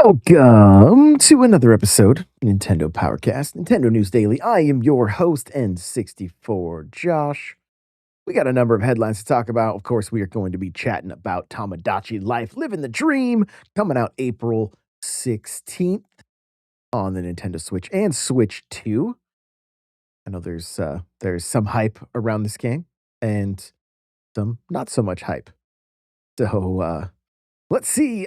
Welcome to another episode, Nintendo Powercast, Nintendo News Daily. I am your host, N64 Josh. We got a number of headlines to talk about. Of course, we are going to be chatting about Tomodachi Life, Living the Dream, coming out April 16th on the Nintendo Switch and Switch 2. I know there's some hype around this game and some not so much hype. So let's see.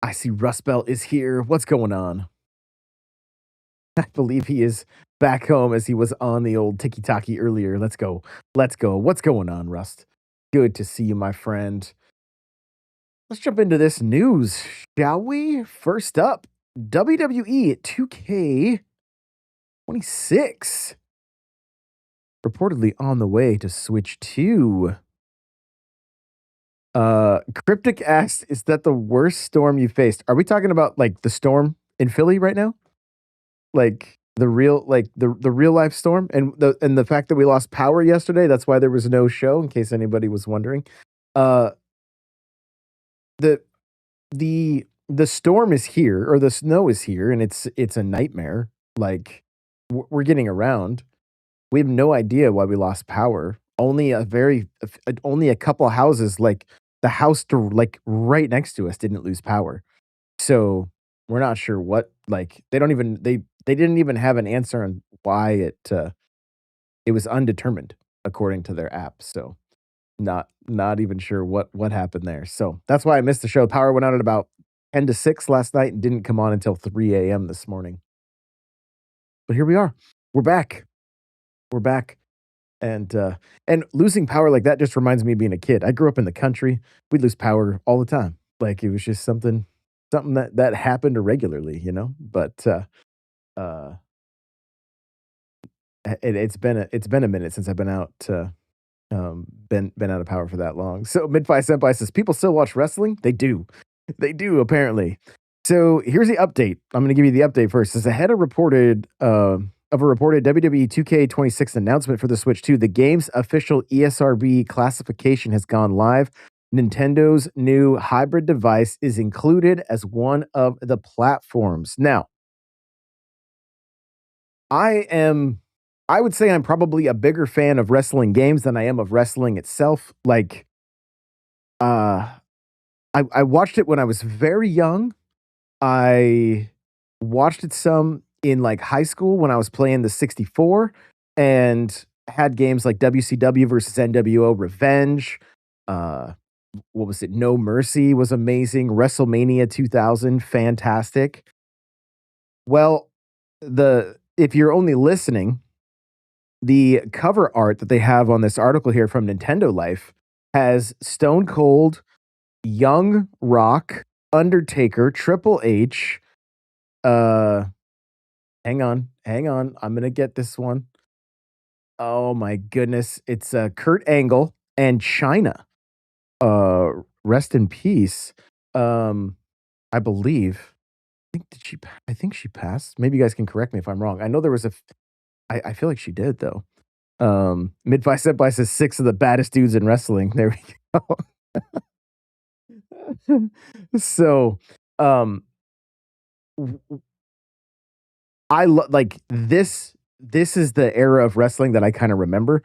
I see Rust Belt is here. What's going on? I believe he is back home as he was on the old Tiki Taki earlier. Let's go. Let's go. What's going on, Rust? Good to see you, my friend. Let's jump into this news, shall we? First up, WWE 2K26 reportedly on the way to Switch 2. Cryptic asks, is that the worst storm you faced? Are we talking about like the storm in Philly right now? Like the real life storm and the fact that we lost power yesterday, that's why there was no show, in case anybody was wondering. Uh the the storm is here, or the snow is here, and it's a nightmare. Like we're getting around. We have no idea why we lost power. Only a couple houses, like the house like right next to us, didn't lose power. So, we're not sure what, like, they didn't even have an answer on why it was undetermined according to their app, so not even sure what happened there. So, that's why I missed the show. Power went out at about 10 to 6 last night and didn't come on until 3 AM this morning. But here we are. We're back. We're back. And losing power like that just reminds me of being a kid. I grew up in the country. We'd lose power all the time. Like, it was just something that happened irregularly, you know? But, uh, it's been a minute since I've been out, been out of power for that long. So Midfi Senpai says, "People still watch wrestling?" They do. They do, apparently. So here's the update. I'm gonna give you the update first. As ahead of a reported WWE 2K26 announcement for the Switch 2, the game's official ESRB classification has gone live. Nintendo's new hybrid device is included as one of the platforms. Now, I am I would say I'm probably a bigger fan of wrestling games than I am of wrestling itself. Like, uh, I watched it when I was very young. I watched it some in like high school when I was playing the 64 and had games like WCW versus NWO Revenge. Uh, what was it? No Mercy was amazing. WrestleMania 2000, fantastic. Well, the if you're only listening, the cover art that they have on this article here from Nintendo Life has Stone Cold, Young Rock, Undertaker, Triple H. Uh, hang on. I'm gonna get this one. Oh my goodness, it's Kurt Angle and China. Uh, rest in peace. Um, I believe. I think she passed. Maybe you guys can correct me if I'm wrong. I know there was I feel like she did though. Midfi Senpai says 6 of the baddest dudes in wrestling. There we go. So, um, w- w- like this. This is the era of wrestling that I kind of remember.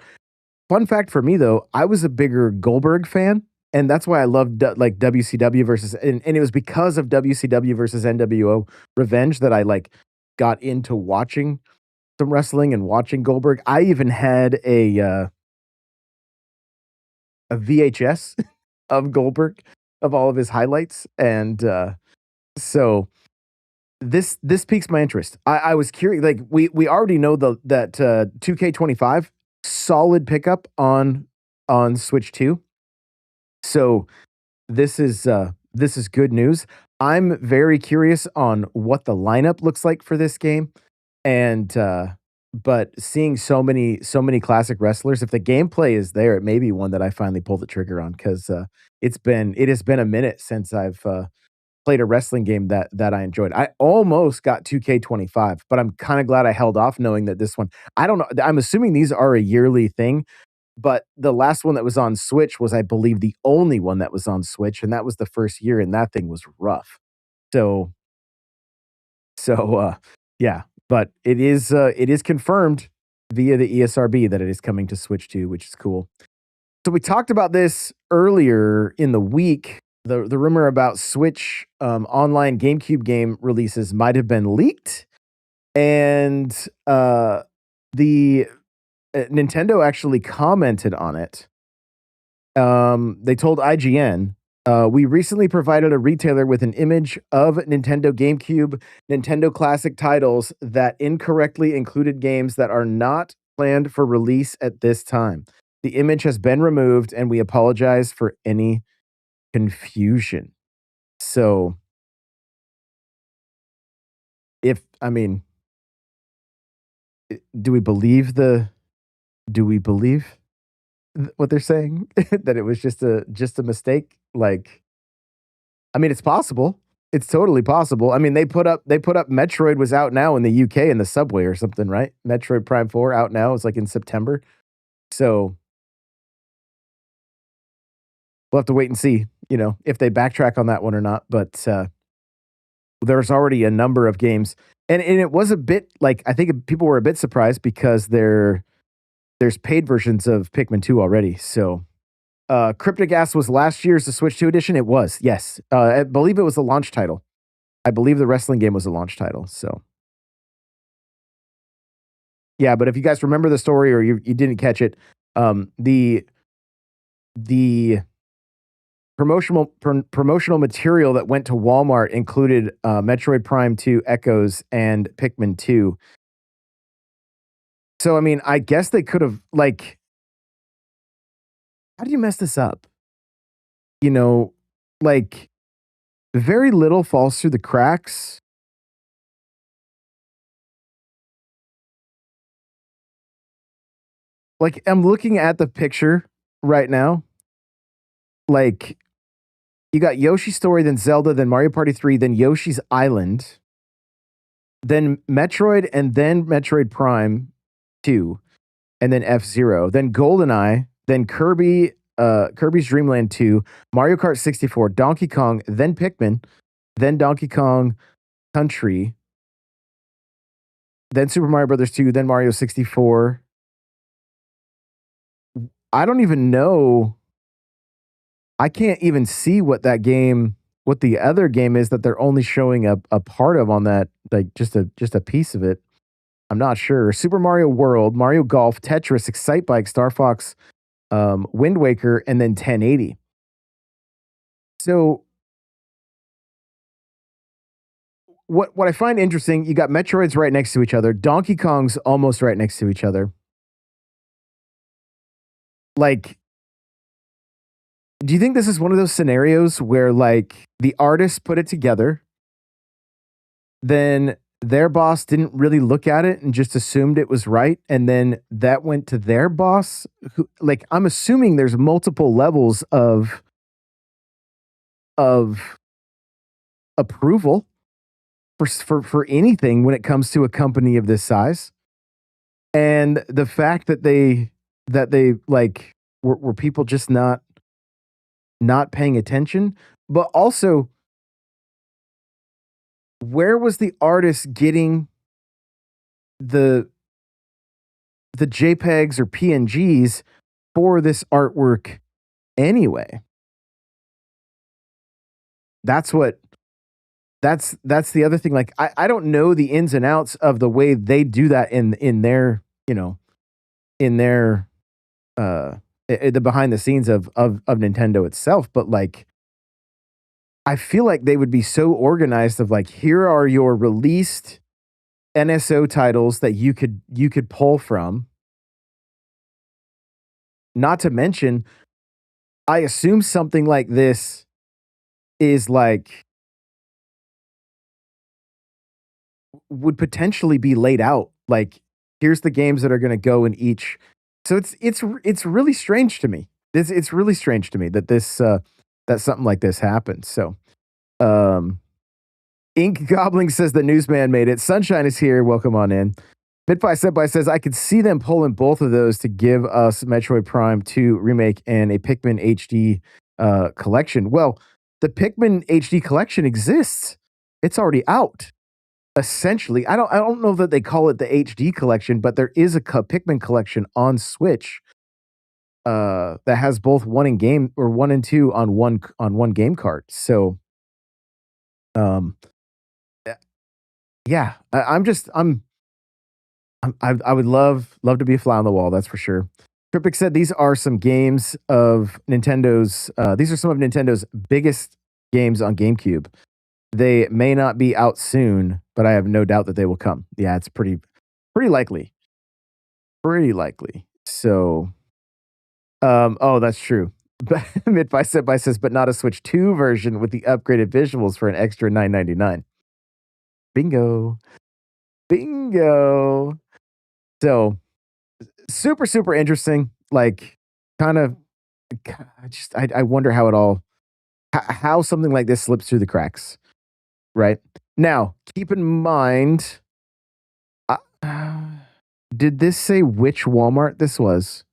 Fun fact for me though, I was a bigger Goldberg fan, and that's why I loved like WCW versus, and it was because of WCW versus NWO Revenge that I like got into watching some wrestling and watching Goldberg. I even had a VHS of Goldberg of all of his highlights, and so this piques my interest. I was curious. Like we already know that 2K25 solid pickup on Switch 2. So this is good news. I'm very curious on what the lineup looks like for this game, and but seeing so many classic wrestlers, if the gameplay is there, it may be one that I finally pull the trigger on because it has been a minute since I've played a wrestling game that I enjoyed. I almost got 2K25, but I'm kind of glad I held off knowing that this one. I don't know. I'm assuming these are a yearly thing, but the last one that was on Switch was, I believe, the only one that was on Switch, and that was the first year, and that thing was rough. So yeah, but it is confirmed via the ESRB that it is coming to Switch 2, which is cool. So we talked about this earlier in the week. The rumor about Switch online GameCube game releases might have been leaked, and the Nintendo actually commented on it. They told IGN, we recently provided a retailer with an image of Nintendo GameCube, Nintendo Classic titles that incorrectly included games that are not planned for release at this time. The image has been removed, and we apologize for any confusion. So, if I mean, do we believe what they're saying that it was just a mistake? Like, I mean, it's possible. It's totally possible. I mean, they put up Metroid was out now in the UK in the subway or something, right? Metroid Prime 4 out now. It's like in September. So we'll have to wait and see, if they backtrack on that one or not. But there's already a number of games. And it was a bit like, I think people were a bit surprised because there's paid versions of Pikmin 2 already. So Cryptic Gas was last year's the Switch 2 edition. It was, yes. I believe it was a launch title. I believe the wrestling game was a launch title. So yeah, but if you guys remember the story or you didn't catch it, the promotional material that went to Walmart included Metroid Prime 2 Echoes and Pikmin 2. So I mean, I guess they could have like, how do you mess this up? Like very little falls through the cracks. Like I'm looking at the picture right now. Like you got Yoshi's Story, then Zelda, then Mario Party 3, then Yoshi's Island, then Metroid, and then Metroid Prime 2, and then F-Zero, then GoldenEye, then Kirby's Dream Land 2, Mario Kart 64, Donkey Kong, then Pikmin, then Donkey Kong Country, then Super Mario Brothers 2, then Mario 64. I don't even know. I can't even see what the other game is that they're only showing a part of on that, like just a piece of it. I'm not sure. Super Mario World, Mario Golf, Tetris, Excitebike, Star Fox, Wind Waker, and then 1080. So what I find interesting, you got Metroids right next to each other. Donkey Kong's almost right next to each other. Like, do you think this is one of those scenarios where like the artists put it together, then their boss didn't really look at it and just assumed it was right, and then that went to their boss, who, like, I'm assuming there's multiple levels of approval for anything when it comes to a company of this size. And the fact that they like were people just not paying attention, but also where was the artist getting the JPEGs or PNGs for this artwork anyway? That's the other thing. Like I don't know the ins and outs of the way they do that in their, in their the behind the scenes of Nintendo itself, but like I feel like they would be so organized of like, here are your released NSO titles that you could pull from. Not to mention, I assume something like this is like would potentially be laid out. Like, here's the games that are going to go in each. So it's really strange to me. It's really strange to me that that something like this happens. So, Ink Gobbling says the newsman made it. Sunshine is here. Welcome on in. Bitpie Senpai says I could see them pulling both of those to give us Metroid Prime 2 remake and a Pikmin HD collection. Well, the Pikmin HD collection exists. It's already out. Essentially, I don't know that they call it the HD collection, but there is a Pikmin collection on Switch that has both one in game or 1 and 2 on one game cart. So, um, eh, yeah, I'm just I would love to be a fly on the wall, that's for sure. Trippic said these are some games of Nintendo's these are some of Nintendo's biggest games on GameCube. They may not be out soon, but I have no doubt that they will come. Yeah, it's pretty likely. Pretty likely. So, oh, that's true. But Mid by says, but not a Switch 2 version with the upgraded visuals for an extra 9.99. Bingo. Bingo. So, super, super interesting. Like, kind of, I wonder how it all, how something like this slips through the cracks, right? Now, keep in mind, uh, did this say which Walmart this was?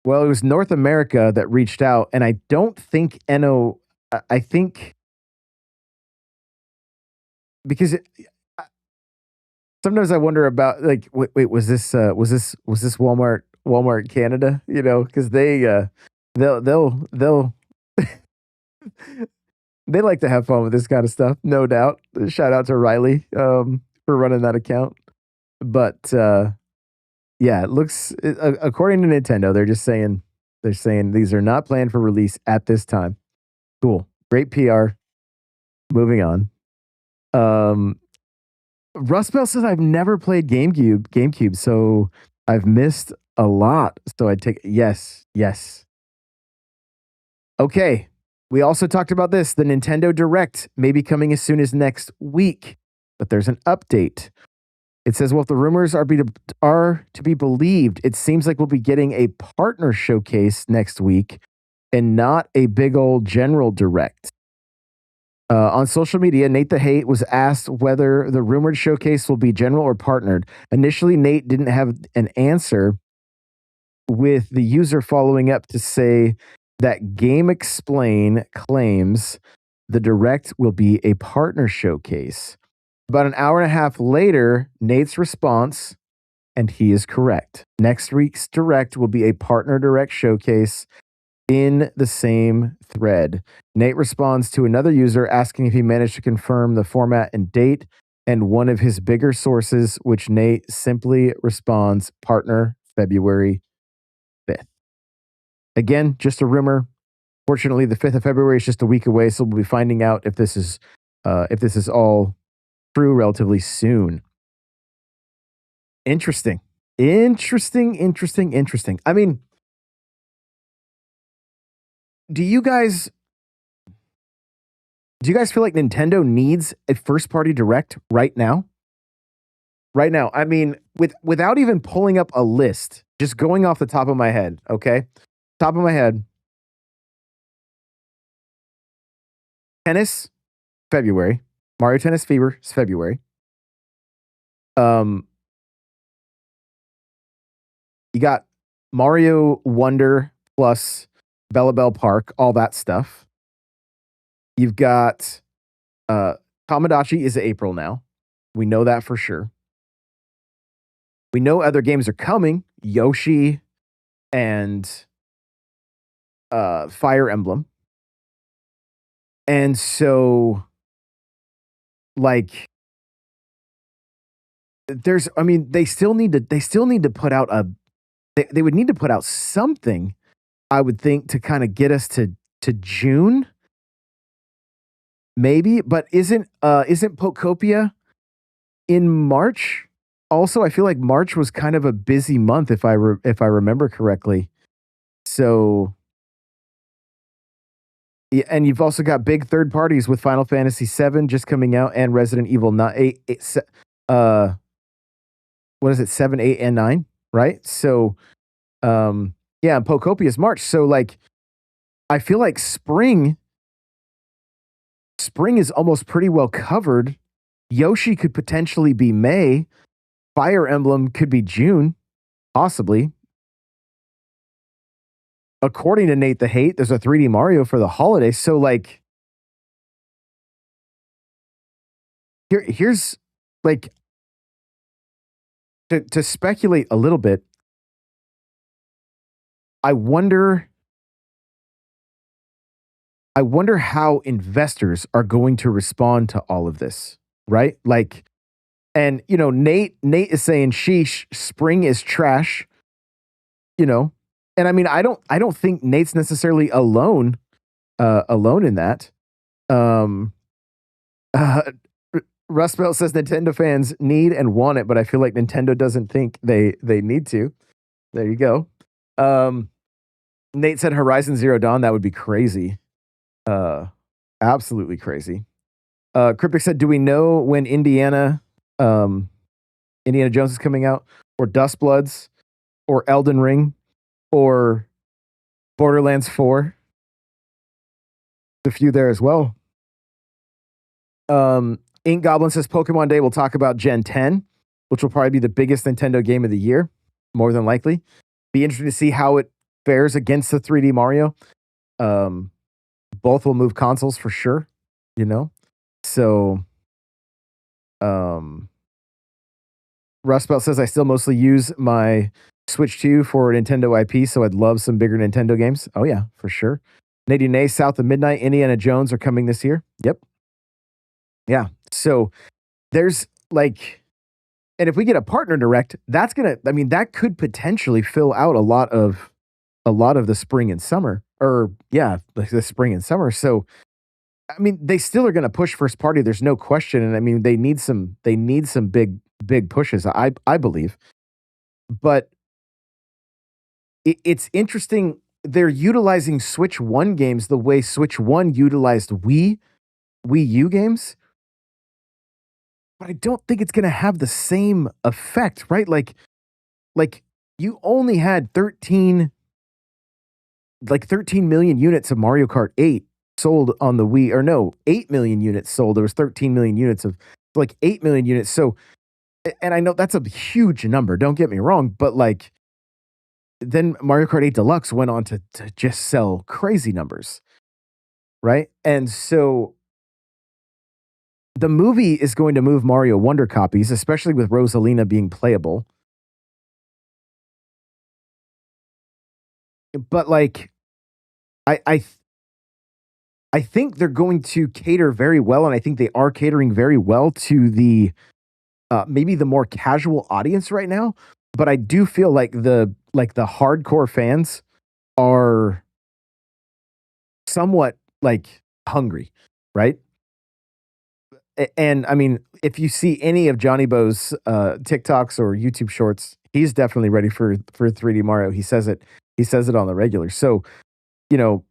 Well, it was North America that reached out, and I don't think I think because uh, sometimes I wonder about like, wait, was this Walmart Canada? You know, because they'll they like to have fun with this kind of stuff, no doubt. Shout out to Riley for running that account, but yeah, it looks according to Nintendo, they're saying these are not planned for release at this time. Cool. Great PR. Moving on. Um Rust Belt says I've never played GameCube, so I've missed a lot. So I take yes, yes. Okay. We also talked about this. The Nintendo Direct may be coming as soon as next week, but there's an update. It says, well, if the rumors are to be believed, it seems like we'll be getting a partner showcase next week and not a big old general direct. On social media, Nate the Hate was asked whether the rumored showcase will be general or partnered. Initially, Nate didn't have an answer, with the user following up to say that Game Explain claims the direct will be a partner showcase. About an hour and a half later, Nate's response, and he is correct. Next week's direct will be a partner direct showcase in the same thread. Nate responds to another user asking if he managed to confirm the format and date, and one of his bigger sources, which Nate simply responds, partner February 5th. Again, just a rumor. Fortunately, the 5th of February is just a week away, so we'll be finding out if this is all true relatively soon. Interesting. Interesting. I mean, do you guys feel like Nintendo needs a first party direct right now? Right now. I mean, without even pulling up a list, just going off the top of my head, okay? Top of my head. Tennis, February. Mario Tennis Fever is February. You got Mario Wonder plus Bella Bell Park, all that stuff. You've got Tomodachi is April now. We know that for sure. We know other games are coming. Yoshi and Fire Emblem. And so, like, they still need to put out they would need to put out something, I would think, to kind of get us to June. Maybe, but isn't Pokopia in March? Also, I feel like March was kind of a busy month if I remember correctly. So, yeah, and you've also got big third parties with Final Fantasy VII just coming out and Resident Evil 9, what is it, 7, 8, and 9, right? So, yeah, and Pokopia is March. So, like, I feel like spring is almost pretty well covered. Yoshi could potentially be May. Fire Emblem could be June, possibly. According to Nate the Hate, there's a 3D Mario for the holidays. So, like, here's like to speculate a little bit. I wonder I wonder how investors are going to respond to all of this, right? Like, and Nate is saying, "Sheesh, spring is trash." You know, and I mean, I don't think Nate's necessarily alone in that. Um, uh, Rust Belt says Nintendo fans need and want it, but I feel like Nintendo doesn't think they need to. There you go. Um, Nate said Horizon Zero Dawn. That would be crazy. Uh, Absolutely crazy. Cryptic said, "Do we know when Indiana Jones is coming out, or Dust Bloods, or Elden Ring, or Borderlands 4?" A few there as well. Ink Goblin says Pokemon Day. We'll talk about Gen 10, which will probably be the biggest Nintendo game of the year, more than likely. Be interesting to see how it fares against the 3D Mario. Um, Both will move consoles for sure, you know? So, um, Rust Belt says I still mostly use my Switch 2 for Nintendo IP, so I'd love some bigger Nintendo games. Oh, yeah, for sure. Nadine A, South of Midnight, Indiana Jones are coming this year. Yep. Yeah. So there's like, and if we get a partner direct, I mean, that could potentially fill out a lot of the spring and summer, or yeah, the spring and summer. So I mean, they still are going to push first party. There's no question, and I mean, they need some big pushes. I believe, but it's interesting. They're utilizing Switch One games the way Switch One utilized Wii U games, but I don't think it's going to have the same effect, right? Like you only had 13 million units of Mario Kart 8 sold on the Wii, or no, 8 million units sold. There was 13 million units of, like, 8 million units. So, and I know that's a huge number, don't get me wrong, but like then Mario Kart 8 Deluxe went on to just sell crazy numbers, right? And so the movie is going to move Mario Wonder copies, especially with Rosalina being playable. But like I I I think they're going to cater very well, and I think they are catering very well to the maybe the more casual audience right now. But I do feel like the hardcore fans are somewhat like hungry, right? And I mean, if you see any of Johnny Bo's TikToks or YouTube shorts, he's definitely ready for 3D Mario. He says it. He says it on the regular. So you know,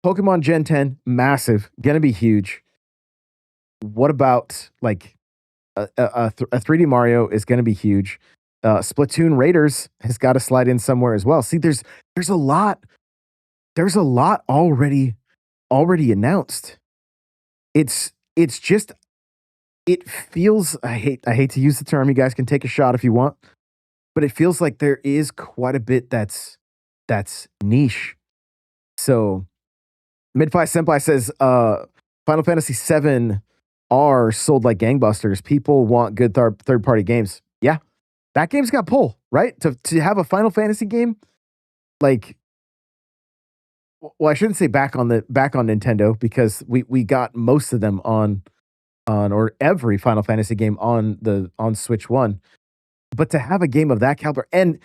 Pokemon Gen 10, massive, gonna be huge. What about like a 3D Mario is going to be huge. Splatoon Raiders has got to slide in somewhere as well. See, there's a lot already announced. It's just it feels I hate to use the term. You guys can take a shot if you want, but it feels like there is quite a bit that's niche. So Midfi Senpai says Final Fantasy VII are sold like gangbusters. People want good third party games. Yeah, that game's got pull, right? To have a Final Fantasy game, like, well, I shouldn't say back on Nintendo, because we got most of them on or every Final Fantasy game on Switch One. But to have a game of that caliber, and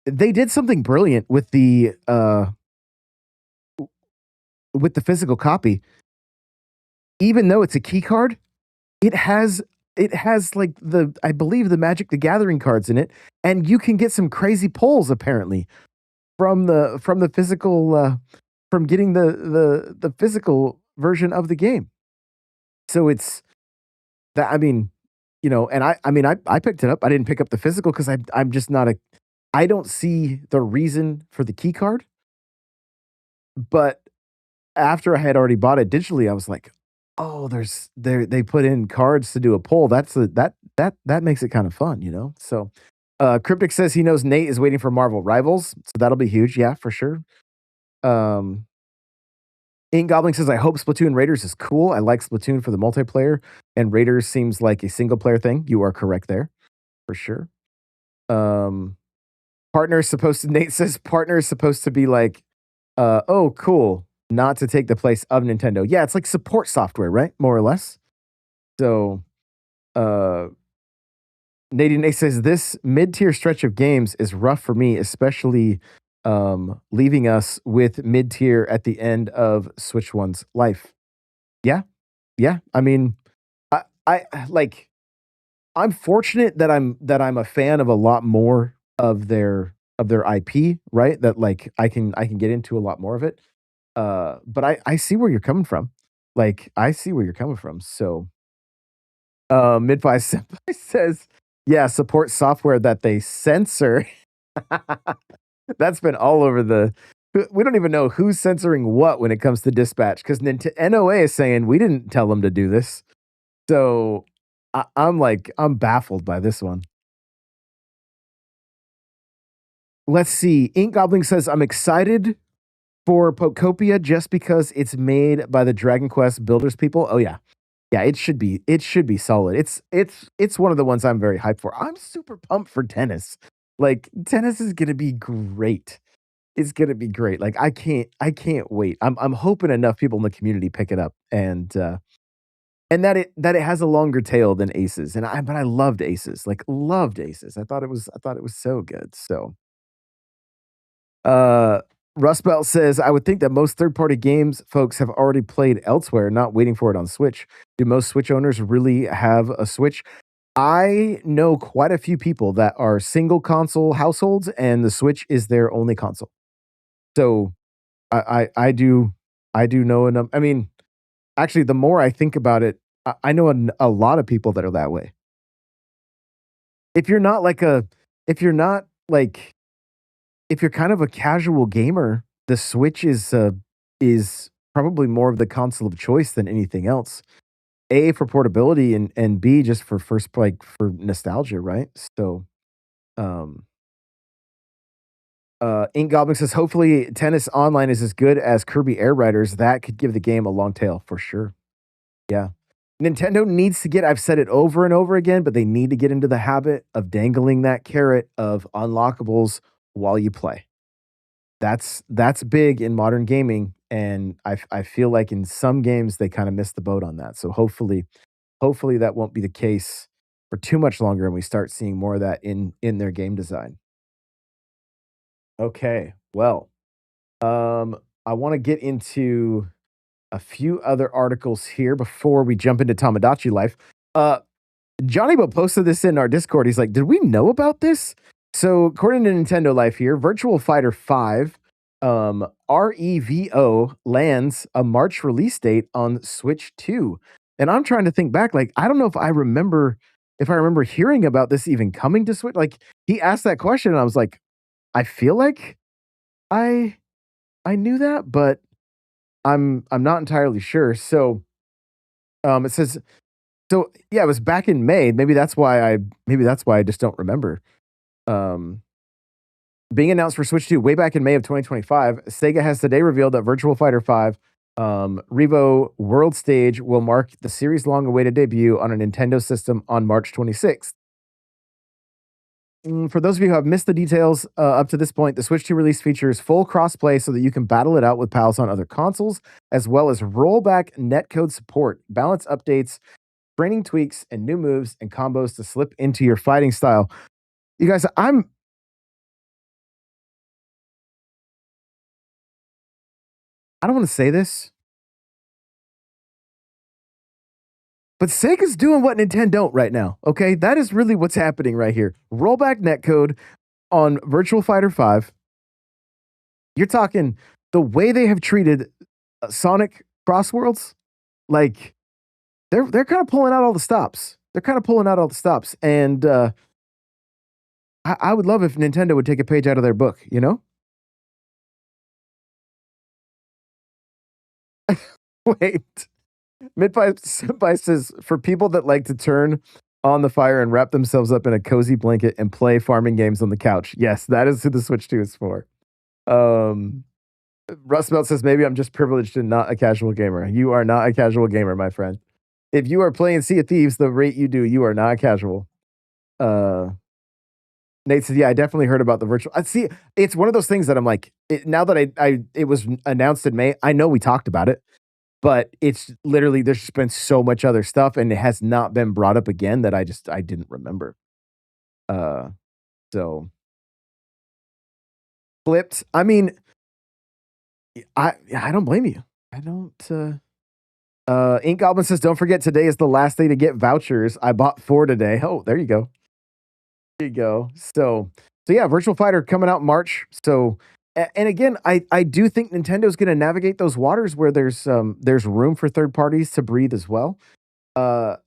they did something brilliant with the physical copy. Even though it's a key card, it has like I believe the Magic the Gathering cards in it, and you can get some crazy pulls apparently from the physical from getting the physical version of the game. So it's that, I mean, and I picked it up. I didn't pick up the physical because I'm just not a I don't see the reason for the key card. But after I had already bought it digitally, I was like, "Oh, they put in cards to do a poll. That makes it kind of fun, you know?" So, Cryptic says he knows Nate is waiting for Marvel Rivals, so that'll be huge. Yeah, for sure. Um, Ink Goblin says, I hope Splatoon Raiders is cool. I like Splatoon for the multiplayer, and Raiders seems like a single player thing. You are correct there, for sure. Partner is supposed to, Nate says, partner is supposed to be like, oh, cool, not to take the place of Nintendo. Yeah, it's like support software, right? More or less. So, Nadine Nate says, this mid tier stretch of games is rough for me, especially leaving us with mid tier at the end of Switch One's life. Yeah, yeah. I mean, I like. I'm fortunate that I'm a fan of a lot more of their IP, right? That like I can get into a lot more of it. But I see where you're coming from. Like I see where you're coming from. So Midfi Senpai says, yeah, support software that they censor. That's been all over the. We don't even know who's censoring what when it comes to dispatch because NOA is saying we didn't tell them to do this. So I'm like, I'm baffled by this one. Let's see. Ink Goblin says, I'm excited for Pokopia just because it's made by the Dragon Quest builders people. Oh yeah. Yeah, it should be solid. It's one of the ones I'm very hyped for. I'm super pumped for tennis. Like tennis is gonna be great. It's gonna be great. Like I can't wait. I'm hoping enough people in the community pick it up and that it has a longer tail than Aces. But I loved Aces. Like loved Aces. I thought it was so good. So uh Rust Belt says, I would think that most third party games folks have already played elsewhere, not waiting for it on Switch. Do most Switch owners really have a Switch? I know quite a few people that are single console households and the Switch is their only console. So I do know enough. I mean, actually, the more I think about it, I know a lot of people that are that way. If you're not like a, if you're not like, if you're kind of a casual gamer, the Switch is probably more of the console of choice than anything else. A for portability and B just for first like for nostalgia, right? So, um, Ink Goblin says, hopefully Tennis Online is as good as Kirby Air Riders. That could give the game a long tail for sure. Yeah. Nintendo needs to get, I've said it over and over again, but they need to get into the habit of dangling that carrot of unlockables while you play. That's big in modern gaming, and I feel like in some games they kind of missed the boat on that. So hopefully that won't be the case for too much longer, and we start seeing more of that in their game design. Okay, well, I want to get into a few other articles here before we jump into Tomodachi Life. Johnny Bo posted this in our Discord. He's like, "Did we know about this?" So, according to Nintendo Life here, Virtual Fighter 5 REVO lands a March release date on Switch 2. And I'm trying to think back like I don't know if I remember hearing about this even coming to Switch. Like he asked that question and I was like, I feel like I I knew that, but I'm not entirely sure. So, it says so yeah, it was back in May. Maybe that's why I just don't remember. Um, being announced for Switch 2 way back in May of 2025, Sega has today revealed that Virtual Fighter 5 Revo World Stage will mark the series' long awaited debut on a Nintendo system on March 26th. For those of you who have missed the details up to this point, the Switch 2 release features full crossplay so that you can battle it out with pals on other consoles, as well as rollback netcode support, balance updates, training tweaks, and new moves and combos to slip into your fighting style. You guys, I don't want to say this, but Sega's doing what Nintendo don't right now. Okay, that is really what's happening right here. Rollback netcode on Virtual Fighter 5. You're talking the way they have treated Sonic Crossworlds, like they're kind of pulling out all the stops. They're kind of pulling out all the stops, and I would love if Nintendo would take a page out of their book. You know? Wait, Midpipe Senpai says for people that like to turn on the fire and wrap themselves up in a cozy blanket and play farming games on the couch. Yes, that is who the Switch 2 is for. Um, Russ Belt says maybe I'm just privileged and not a casual gamer. You are not a casual gamer, my friend. If you are playing Sea of Thieves the rate you do, you are not casual. Uh, Nate says, "Yeah, I definitely heard about the virtual." I see. It's one of those things that I'm like, now that it was announced in May. I know we talked about it, but it's literally there's just been so much other stuff, and it has not been brought up again that I didn't remember. Uh, so flipped. I mean, I don't blame you. I don't. Ink Goblin says, "Don't forget today is the last day to get vouchers. I bought 4 today." Oh, there you go. There you go. So yeah, Virtual Fighter coming out in March. So and again, I do think Nintendo's going to navigate those waters where there's room for third parties to breathe as well. Uh,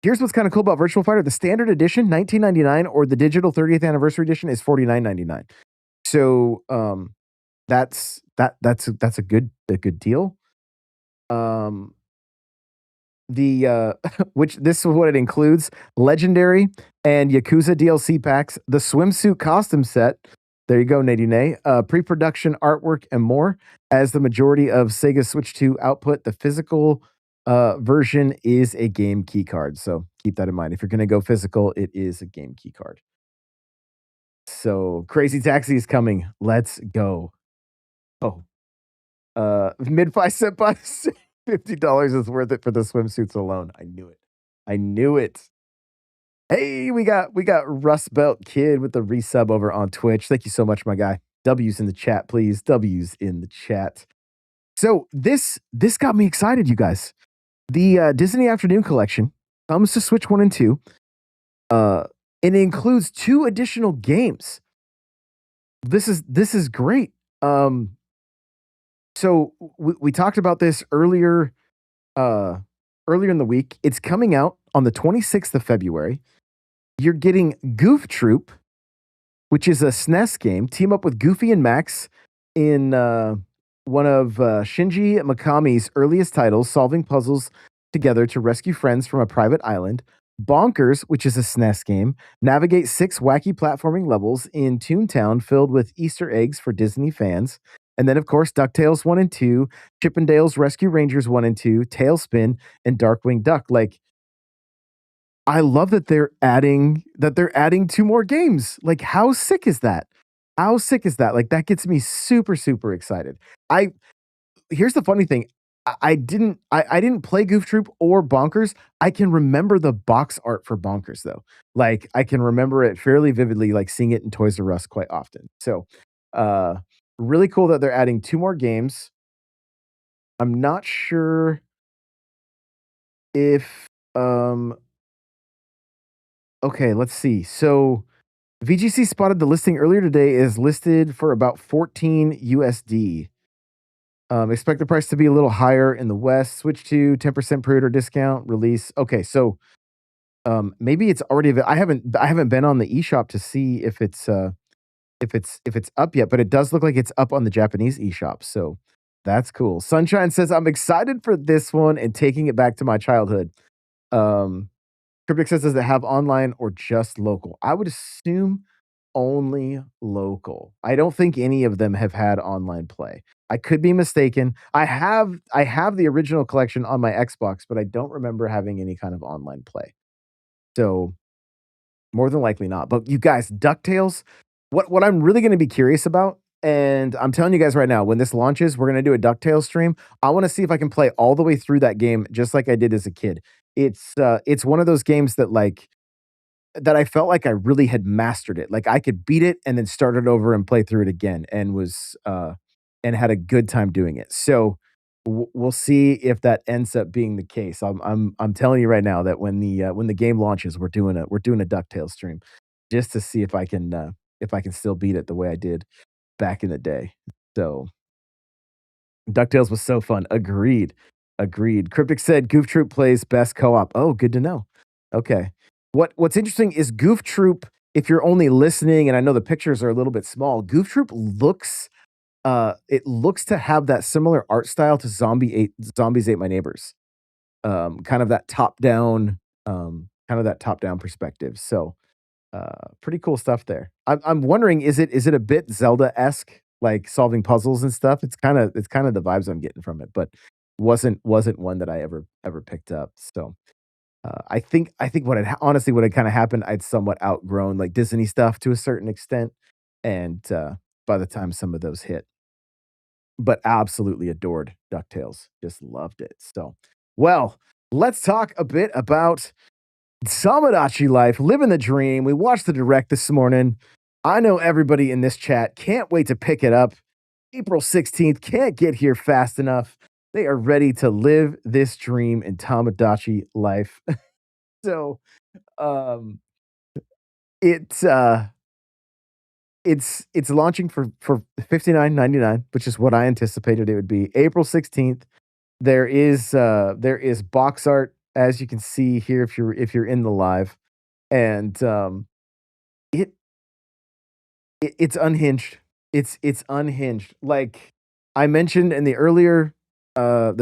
Here's what's kind of cool about Virtual Fighter: the standard edition, 19.99, or the digital 30th anniversary edition is 49.99. So that's a good deal. Um, the which this is what it includes: legendary and Yakuza DLC packs, the swimsuit costume set. There you go, Nadine. Pre-production artwork and more. As the majority of Sega Switch 2 output, the physical version is a game key card. So keep that in mind. If you're going to go physical, it is a game key card. So Crazy Taxi is coming. Let's go. Oh, mid-fi set by $50 is worth it for the swimsuits alone. I knew it. I knew it. Hey, we got Rust Belt Kid with the resub over on Twitch. Thank you so much, my guy. W's in the chat, please. W's in the chat. So this got me excited, you guys. The Disney Afternoon Collection comes to Switch 1 and 2. And it includes 2 additional games. This is great. So we talked about this earlier in the week. It's coming out on the 26th of February. You're getting Goof Troop, which is a SNES game. Team up with Goofy and Max in one of Shinji Mikami's earliest titles, solving puzzles together to rescue friends from a private island. Bonkers, which is a SNES game, navigate 6 wacky platforming levels in Toontown filled with Easter eggs for Disney fans. And then, of course, DuckTales 1 and 2, Chippendales Rescue Rangers 1 and 2, Tailspin, and Darkwing Duck. Like, I love that they're adding 2 more games. Like, how sick is that? How sick is that? Like, that gets me super, super excited. Here's the funny thing. I didn't play Goof Troop or Bonkers. I can remember the box art for Bonkers though. Like, I can remember it fairly vividly, like seeing it in Toys R Us quite often. So really cool that they're adding 2 more games. I'm not sure if okay, let's see. So VGC spotted the listing earlier today is listed for about 14 USD. Expect the price to be a little higher in the West. Switch to 10% pre-order discount release. Okay, so maybe it's already. I haven't been on the eShop to see if it's up yet, but it does look like it's up on the Japanese eShop. So that's cool. Sunshine says I'm excited for this one and taking it back to my childhood. Cryptic says, does it have online or just local? I would assume only local. I don't think any of them have had online play. I could be mistaken. I have the original collection on my Xbox, but I don't remember having any kind of online play. So more than likely not. But you guys, DuckTales, what I'm really going to be curious about, and I'm telling you guys right now, when this launches, we're going to do a DuckTales stream. I want to see if I can play all the way through that game just like I did as a kid. It's one of those games that I felt like I really had mastered it. Like I could beat it and then start it over and play through it again, and was and had a good time doing it. So we'll see if that ends up being the case. I'm telling you right now that when the game launches, we're doing a DuckTales stream just to see if I can still beat it the way I did back in the day. So DuckTales was so fun. Agreed. Agreed. Cryptic said Goof Troop plays best co-op. Oh, good to know. Okay. What's interesting is Goof Troop, if you're only listening, and I know the pictures are a little bit small, Goof Troop looks to have that similar art style to Zombies Ate My Neighbors. Kind of that top down perspective. So pretty cool stuff there. I'm wondering, is it a bit Zelda-esque? like solving puzzles and stuff. It's kind of the vibes I'm getting from it, but wasn't one that I ever picked up. So I think honestly what had kind of happened, I'd somewhat outgrown like Disney stuff to a certain extent, and by the time some of those hit, but absolutely adored Ducktales, just loved it. So, well, let's talk a bit about Tomodachi Life, living the dream. We watched the direct this morning. I know everybody in this chat can't wait to pick it up. April 16th can't get here fast enough. They are ready to live this dream in Tomodachi Life. So, um, it's it's launching for 59.99, which is what I anticipated it would be. April 16th. There is box art as you can see here if you're in the live, and it, it's unhinged. It's unhinged. Like I mentioned in the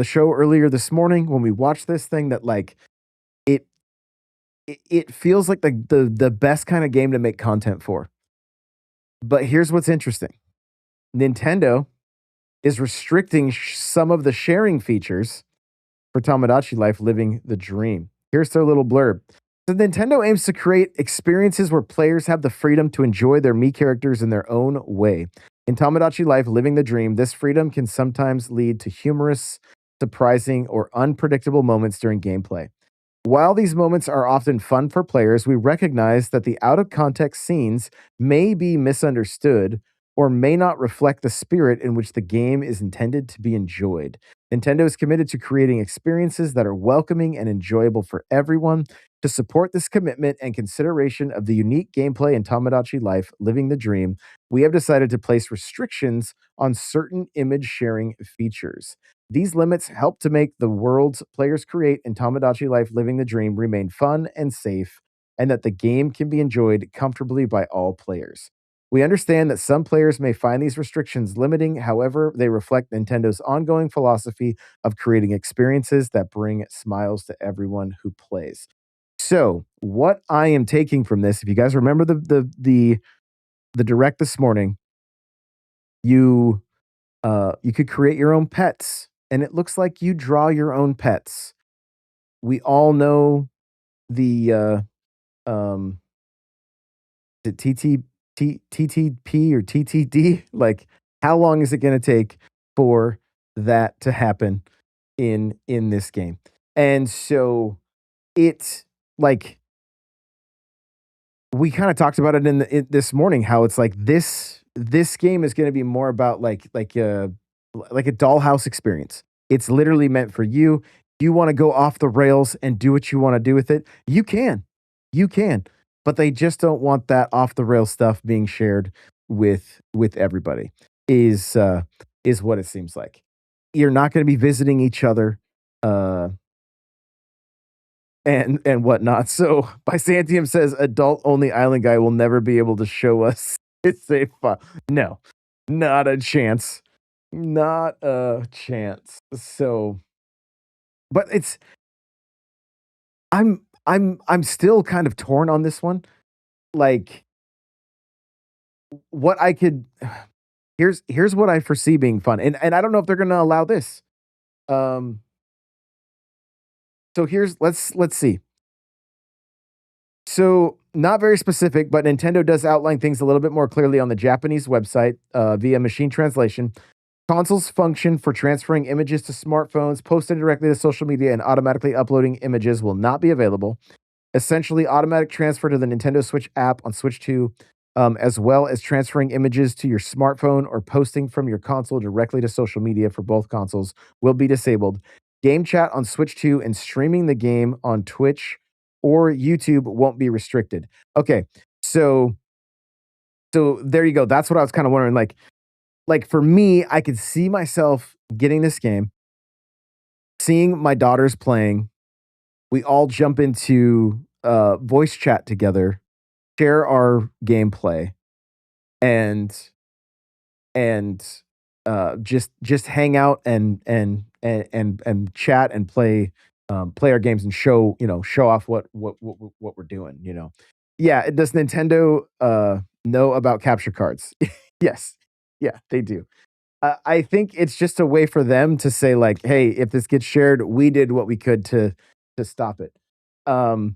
show earlier this morning when we watched this thing that like it it feels like the best kind of game to make content for. But here's what's interesting. Nintendo is restricting some of the sharing features for Tomodachi Life Living the Dream. Here's their little blurb. So Nintendo aims to create experiences where players have the freedom to enjoy their Mii characters in their own way. In Tomodachi Life Living the Dream, this freedom can sometimes lead to humorous, surprising, or unpredictable moments during gameplay. While these moments are often fun for players, we recognize that the out of context scenes may be misunderstood or may not reflect the spirit in which the game is intended to be enjoyed. Nintendo is committed to creating experiences that are welcoming and enjoyable for everyone. To support this commitment and consideration of the unique gameplay in Tomodachi Life Living the Dream, we have decided to place restrictions on certain image sharing features. These limits help to make the worlds players create in Tomodachi Life Living the Dream remain fun and safe, and that the game can be enjoyed comfortably by all players. We understand that some players may find these restrictions limiting, however, they reflect Nintendo's ongoing philosophy of creating experiences that bring smiles to everyone who plays. So, what I am taking from this, if you guys remember the direct this morning, you you could create your own pets, and it looks like you draw your own pets. We all know the um the TTP or TTD. Like, how long is it going to take for that to happen in this game? And so it's like we kind of talked about it this morning how it's like this game is going to be more about like a dollhouse experience. It's literally meant for you. You want to go off the rails and do what you want to do with it. You can, but they just don't want that off the rail stuff being shared with everybody. Is what it seems like. You're not going to be visiting each other. And whatnot. So Byzantium says adult only island guy will never be able to show us it's a no, not a chance. Not a chance. So but it's I'm still kind of torn on this one. Like what I could here's what I foresee being fun. And I don't know if they're gonna allow this. Um so here's let's see. So, not very specific, but Nintendo does outline things a little bit more clearly on the Japanese website via machine translation. Consoles function for transferring images to smartphones, posting directly to social media, and automatically uploading images will not be available. Essentially, automatic transfer to the Nintendo Switch app on Switch 2, as well as transferring images to your smartphone or posting from your console directly to social media for both consoles will be disabled. Game chat on Switch 2 and streaming the game on Twitch or YouTube won't be restricted. Okay, so there you go. That's what I was kind of wondering. Like for me, I could see myself getting this game, seeing my daughters playing. We all jump into voice chat together, share our gameplay, and just hang out and chat and play our games and show off what we're doing. Yeah, does Nintendo know about capture cards? Yes, Yeah, they do. I think it's just a way for them to say like, "Hey, if this gets shared, we did what we could to stop it." Um,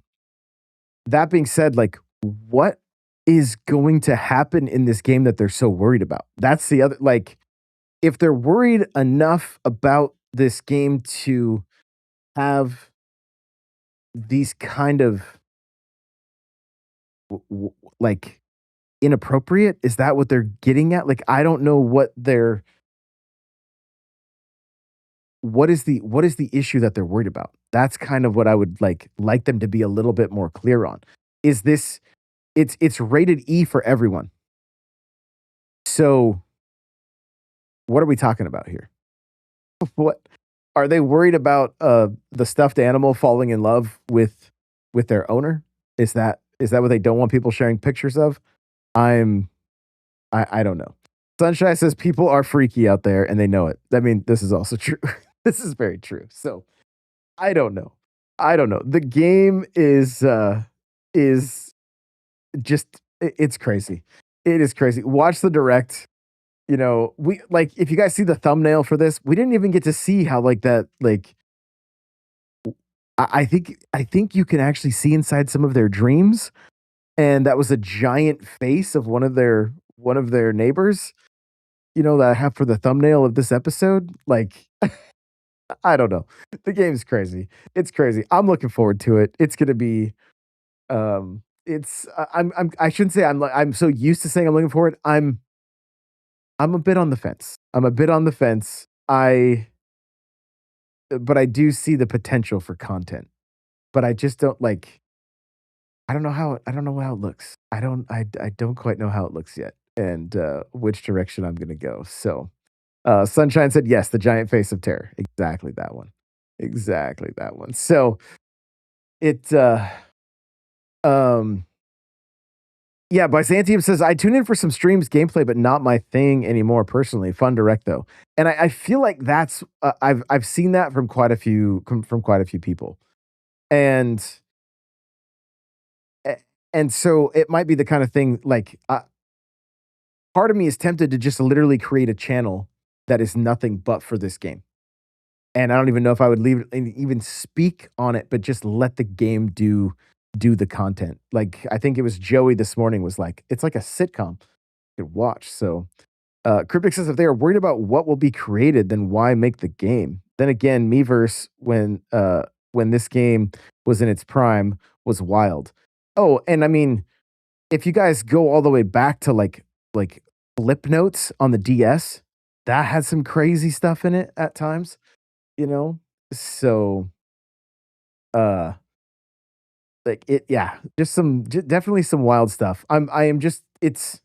that being said, like, what is going to happen in this game that they're so worried about? That's the other like, if they're worried enough about this game to have these kind of like inappropriate, is that what they're getting at? Like, I don't know what they're what is the issue that they're worried about? That's kind of what I would like them to be a little bit more clear on. Is this it's rated E for everyone. So, what are we talking about here? What are they worried about the stuffed animal falling in love with their owner? Is that what they don't want people sharing pictures of? I'm I don't know. Sunshine says people are freaky out there and they know it. I mean, this is also true. This is very true. So, I don't know. I don't know. The game is just it's crazy. It is crazy. Watch the direct. You know, we like if you guys see the thumbnail for this, we didn't even get to see how like that like I think you can actually see inside some of their dreams, and that was a giant face of one of their neighbors, you know, that I have for the thumbnail of this episode. Like I don't know. The game's crazy. It's crazy. I'm looking forward to it. It's gonna be it's I shouldn't say I'm so used to saying I'm looking forward. I'm a bit on the fence. I'm a bit on the fence. But I do see the potential for content. But I just don't like I don't know how it looks. I don't quite know how it looks yet and which direction I'm going to go. So, Sunshine said yes, the giant face of terror. Exactly that one. Exactly that one. So, it um yeah, Byzantium says I tune in for some streams gameplay, but not my thing anymore personally. Fun direct though, and I feel like that's I've seen that from from quite a few people, and a- and so it might be the kind of thing like part of me is tempted to just literally create a channel that is nothing but for this game, and I don't even know if I would leave and even speak on it, but just let the game do the content. Like I think it was Joey this morning was like it's like a sitcom you could watch. So Cryptic says if they are worried about what will be created, then why make the game? Then again, Miiverse when this game was in its prime was wild. Oh, and I mean, if you guys go all the way back to like flip notes on the DS, that had some crazy stuff in it at times, you know? So uh like it yeah, just definitely some wild stuff. I am just it's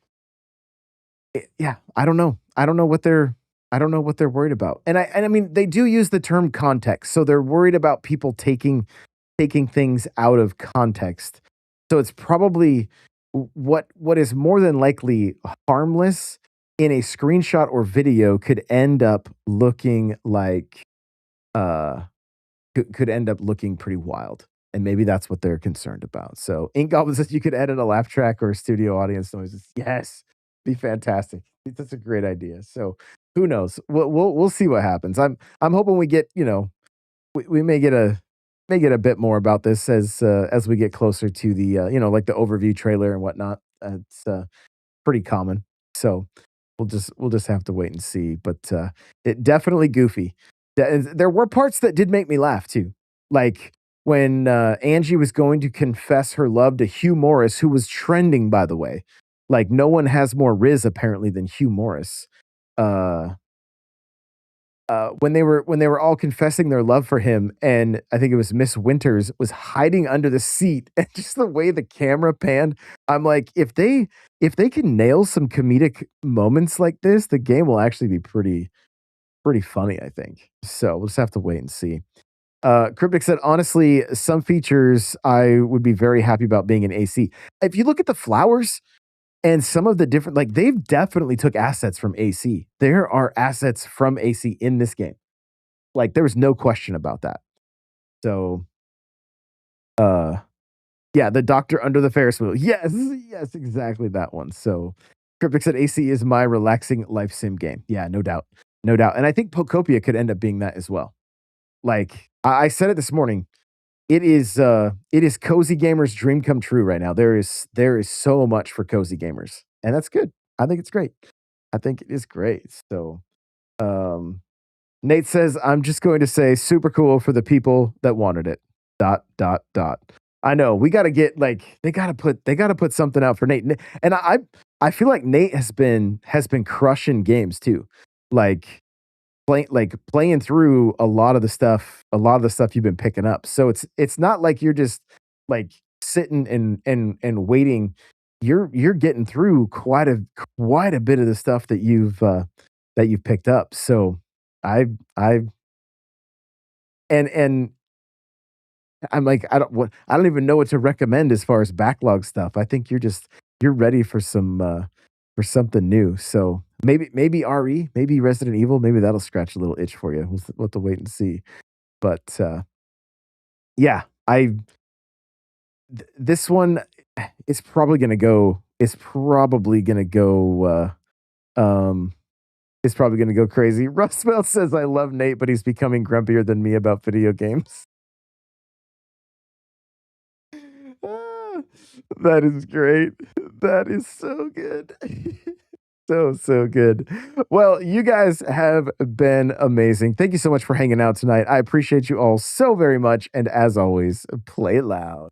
yeah, I don't know. I don't know what they're worried about. And I mean, they do use the term context. So they're worried about people taking things out of context. So it's probably what is more than likely harmless in a screenshot or video could end up looking like uh could end up looking pretty wild. And maybe that's what they're concerned about. So Ink Goblin says you could edit a laugh track or studio audience noises. Yes, be fantastic. That's a great idea. So who knows? We'll see what happens. I'm hoping we get we may get a bit more about this as we get closer to the like the overview trailer and whatnot. It's pretty common. So we'll just have to wait and see. But it definitely goofy. There were parts that did make me laugh too, like when Angie was going to confess her love to Hugh Morris, who was trending, by the way. Like no one has more Riz apparently than Hugh Morris. Uh, when they were all confessing their love for him, and I think it was Miss Winters was hiding under the seat, and just the way the camera panned, I'm like, if they can nail some comedic moments like this, the game will actually be pretty funny, I think. So we'll just have to wait and see. Cryptic said, honestly, some features I would be very happy about being in AC. If you look at the flowers and some of the different, like they've definitely took assets from AC. There are assets from AC in this game. Like there was no question about that. So, uh, yeah, the doctor under the Ferris wheel. Yes, yes, exactly that one. So, Cryptic said AC is my relaxing life sim game. Yeah, no doubt. No doubt. And I think Pokopia could end up being that as well. Like I said it this morning, it is cozy gamers' dream come true right now. There is so much for cozy gamers, and that's good. I think it's great. I think it is great. So, um, Nate says, "I'm just going to say super cool for the people that wanted it." Dot dot dot. I know we got to get like they got to put something out for Nate, and I feel like Nate has been crushing games too, like playing through a lot of the stuff you've been picking up. So it's not like you're just like sitting and waiting. You're getting through quite a bit of the stuff that you've picked up. So I and I'm like I don't even know what to recommend as far as backlog stuff. I think you're ready for something new. So maybe RE, maybe Resident Evil, maybe that'll scratch a little itch for you. We'll have to wait and see. But yeah, this one is probably gonna go. It's probably gonna go. Um, it's probably gonna go crazy. Rustwell says, "I love Nate, but he's becoming grumpier than me about video games." Ah, that is great. That is so good. So, so good. Well, you guys have been amazing. Thank you so much for hanging out tonight. I appreciate you all so very much. And as always, play loud.